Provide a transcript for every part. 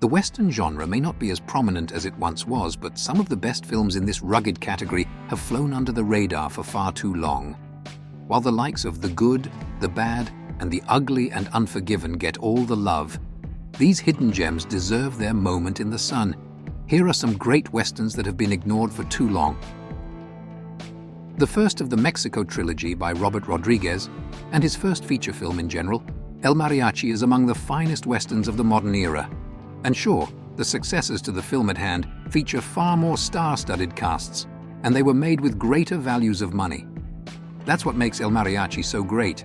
The Western genre may not be as prominent as it once was, but some of the best films in this rugged category have flown under the radar for far too long. While the likes of The Good, The Bad, and The Ugly and Unforgiven get all the love, these hidden gems deserve their moment in the sun. Here are some great Westerns that have been ignored for too long. The first of the Mexico trilogy by Robert Rodriguez, and his first feature film in general, El Mariachi is among the finest Westerns of the modern era. And sure, the successors to the film at hand feature far more star-studded casts, and they were made with greater values of money. That's what makes El Mariachi so great.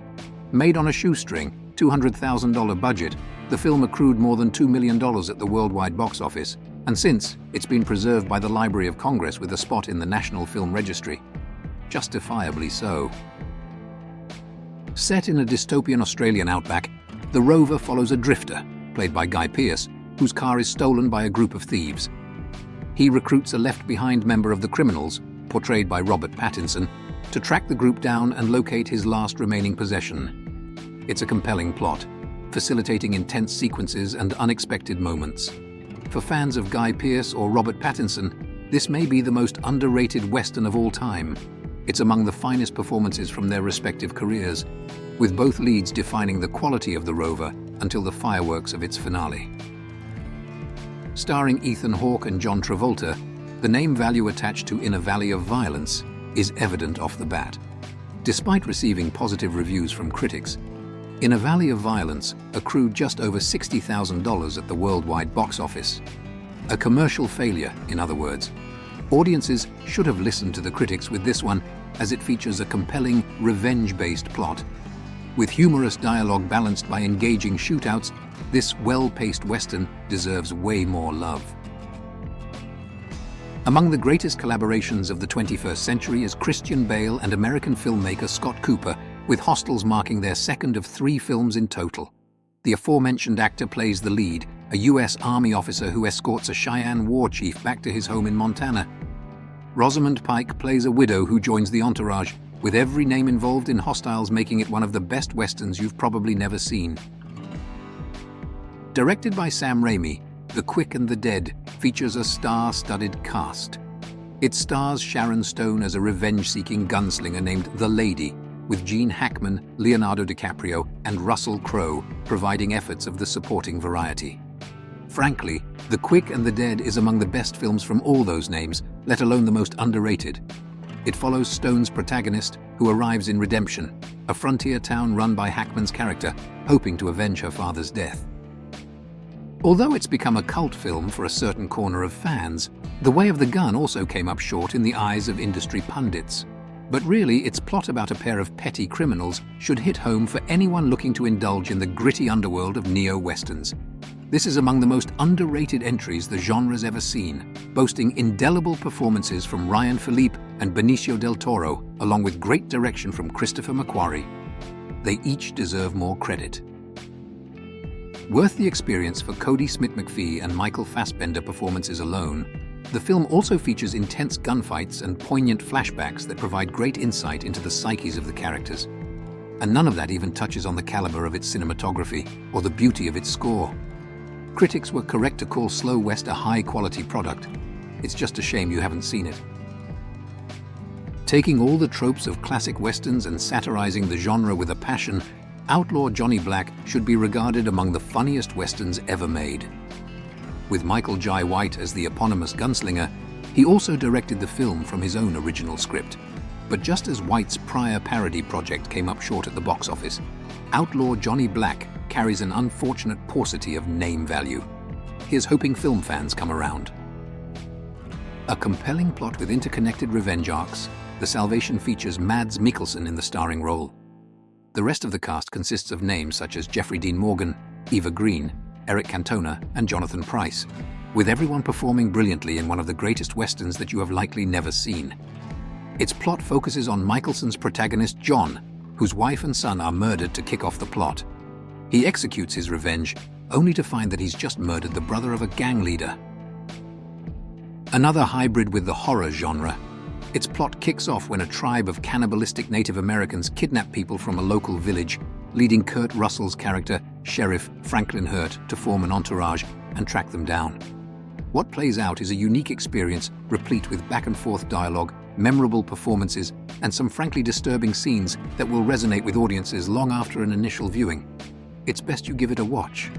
Made on a shoestring, $200,000 budget, the film accrued more than $2 million at the worldwide box office, and since, it's been preserved by the Library of Congress with a spot in the National Film Registry. Justifiably so. Set in a dystopian Australian outback, the Rover follows a drifter, played by Guy Pearce, whose car is stolen by a group of thieves. He recruits a left-behind member of the criminals, portrayed by Robert Pattinson, to track the group down and locate his last remaining possession. It's a compelling plot, facilitating intense sequences and unexpected moments. For fans of Guy Pearce or Robert Pattinson, this may be the most underrated Western of all time. It's among the finest performances from their respective careers, with both leads defining the quality of the Rover until the fireworks of its finale. Starring Ethan Hawke and John Travolta, the name value attached to In a Valley of Violence is evident off the bat. Despite receiving positive reviews from critics, In a Valley of Violence accrued just over $60,000 at the worldwide box office. A commercial failure, in other words. Audiences should have listened to the critics with this one, as it features a compelling, revenge-based plot. With humorous dialogue balanced by engaging shootouts, this well-paced Western deserves way more love. Among the greatest collaborations of the 21st century is Christian Bale and American filmmaker Scott Cooper, with Hostiles marking their second of 3 films in total. The aforementioned actor plays the lead, a U.S. Army officer who escorts a Cheyenne war chief back to his home in Montana. Rosamund Pike plays a widow who joins the entourage, with every name involved in Hostiles making it one of the best Westerns you've probably never seen. Directed by Sam Raimi, The Quick and the Dead features a star-studded cast. It stars Sharon Stone as a revenge-seeking gunslinger named The Lady, with Gene Hackman, Leonardo DiCaprio, and Russell Crowe providing efforts of the supporting variety. Frankly, The Quick and the Dead is among the best films from all those names, let alone the most underrated. It follows Stone's protagonist, who arrives in Redemption, a frontier town run by Hackman's character, hoping to avenge her father's death. Although it's become a cult film for a certain corner of fans, The Way of the Gun also came up short in the eyes of industry pundits. But really, its plot about a pair of petty criminals should hit home for anyone looking to indulge in the gritty underworld of neo-westerns. This is among the most underrated entries the genre's ever seen, boasting indelible performances from Ryan Philippe and Benicio del Toro, along with great direction from Christopher McQuarrie. They each deserve more credit. Worth the experience for Cody Smith-McPhee and Michael Fassbender performances alone, the film also features intense gunfights and poignant flashbacks that provide great insight into the psyches of the characters. And none of that even touches on the caliber of its cinematography or the beauty of its score. Critics were correct to call Slow West a high-quality product. It's just a shame you haven't seen it. Taking all the tropes of classic westerns and satirizing the genre with a passion, Outlaw Johnny Black should be regarded among the funniest westerns ever made. With Michael Jai White as the eponymous gunslinger, he also directed the film from his own original script. But just as White's prior parody project came up short at the box office, Outlaw Johnny Black carries an unfortunate paucity of name value. Here's hoping film fans come around. A compelling plot with interconnected revenge arcs, The Salvation features Mads Mikkelsen in the starring role. The rest of the cast consists of names such as Jeffrey Dean Morgan, Eva Green, Eric Cantona, and Jonathan Pryce, with everyone performing brilliantly in one of the greatest westerns that you have likely never seen. Its plot focuses on Mikkelsen's protagonist John, whose wife and son are murdered to kick off the plot. He executes his revenge, only to find that he's just murdered the brother of a gang leader. Another hybrid with the horror genre, its plot kicks off when a tribe of cannibalistic Native Americans kidnap people from a local village, leading Kurt Russell's character, Sheriff Franklin Hurt, to form an entourage and track them down. What plays out is a unique experience replete with back-and-forth dialogue, memorable performances, and some frankly disturbing scenes that will resonate with audiences long after an initial viewing. It's best you give it a watch.